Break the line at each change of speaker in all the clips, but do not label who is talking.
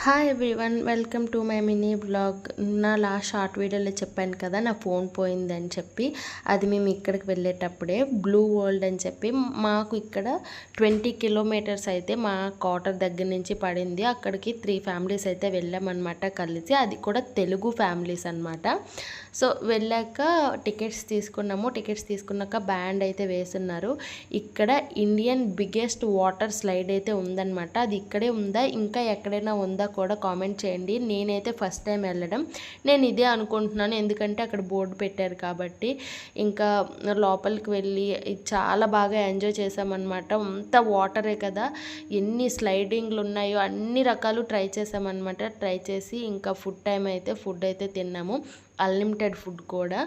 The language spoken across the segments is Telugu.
Hi everyone, welcome to my mini blog. నా లాస్ట్ షార్ట్ వీడియోలో చెప్పాను కదా నా ఫోన్ పోయిందని చెప్పి. అది మేము ఇక్కడికి వెళ్ళేటప్పుడే బ్లూ వరల్డ్ అని చెప్పి మాకు ఇక్కడ 20 కిలోమీటర్స్ అయితే మా క్వార్టర్ దగ్గర నుంచి పడింది. అక్కడికి 3 ఫ్యామిలీస్ అయితే వెళ్ళామన్నమాట కలిసి. అది కూడా తెలుగు ఫ్యామిలీస్ అన్నమాట. సో వెళ్ళాక టికెట్స్ తీసుకున్నాము. టికెట్స్ తీసుకున్నాక బ్యాండ్ అయితే వేస్తున్నారు. ఇక్కడ ఇండియన్ బిగ్గెస్ట్ వాటర్ స్లైడ్ అయితే ఉందన్నమాట. అది ఇక్కడే ఉందా ఇంకా ఎక్కడైనా ఉందా కూడా కామెంట్ చేయండి. నేనైతే ఫస్ట్ టైం వెళ్ళడం, నేను ఇదే అనుకుంటున్నాను ఎందుకంటే అక్కడ బోర్డు పెట్టారు కాబట్టి. ఇంకా లోపలికి వెళ్ళి చాలా బాగా ఎంజాయ్ చేసామన్నమాట. అంత వాటరే కదా, ఎన్ని స్లైడింగ్లు ఉన్నాయో అన్ని రకాలు ట్రై చేసామన్నమాట. ట్రై చేసి ఇంకా ఫుడ్ అయితే తిన్నాము. అన్లిమిటెడ్ ఫుడ్ కూడా,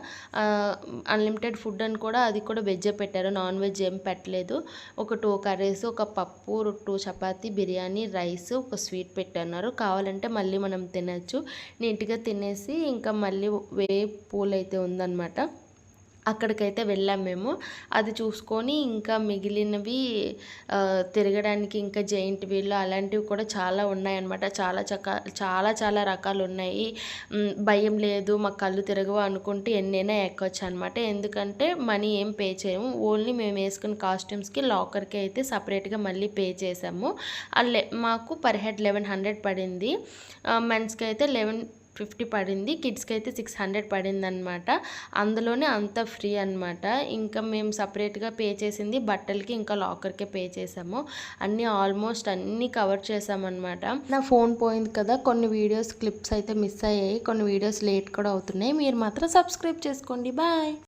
అన్లిమిటెడ్ ఫుడ్ అని కూడా అది కూడా వెజ్జే పెట్టారు, నాన్ వెజ్ ఏం పెట్టలేదు. ఒక 2 కర్రీస్, ఒక పప్పు, 2 చపాతీ, బిర్యానీ, రైస్, ఒక స్వీట్ పెట్టన్నారు. కావాలంటే మళ్ళీ మనం తినచ్చు. నీట్గా తినేసి ఇంకా మళ్ళీ పూల్ అయితే ఉందన్నమాట, అక్కడికైతే వెళ్ళాం మేము. అది చూసుకొని ఇంకా మిగిలినవి తిరగడానికి ఇంకా జైంట్ వీల్ అలాంటివి కూడా చాలా ఉన్నాయన్నమాట. చాలా రకాలు ఉన్నాయి. భయం లేదు, మా కళ్ళు తిరగవు అనుకుంటే ఎన్నైనా ఎక్కొచ్చు అనమాట. ఎందుకంటే మనీ ఏం పే చేయము, ఓన్లీ మేము వేసుకున్న కాస్ట్యూమ్స్కి లాకర్కి అయితే సపరేట్గా మళ్ళీ పే చేసాము. మాకు పర్ హెడ్ 1100 పడింది. మెన్స్కి అయితే 1150 పడింది, కిడ్స్కి అయితే 600 పడింది అనమాట. అందులోనే అంత ఫ్రీ అనమాట. ఇంకా మేము సపరేట్గా పే చేసింది బట్టలకి ఇంకా లాకర్కే పే చేసాము. ఆల్మోస్ట్ అన్నీ కవర్ చేసామన్నమాట. నా ఫోన్ పోయింది కదా, కొన్ని వీడియోస్ క్లిప్స్ అయితే మిస్ అయ్యాయి, కొన్ని వీడియోస్ లేట్ కూడా అవుతున్నాయి. మీరు మాత్రం సబ్స్క్రైబ్ చేసుకోండి. బాయ్.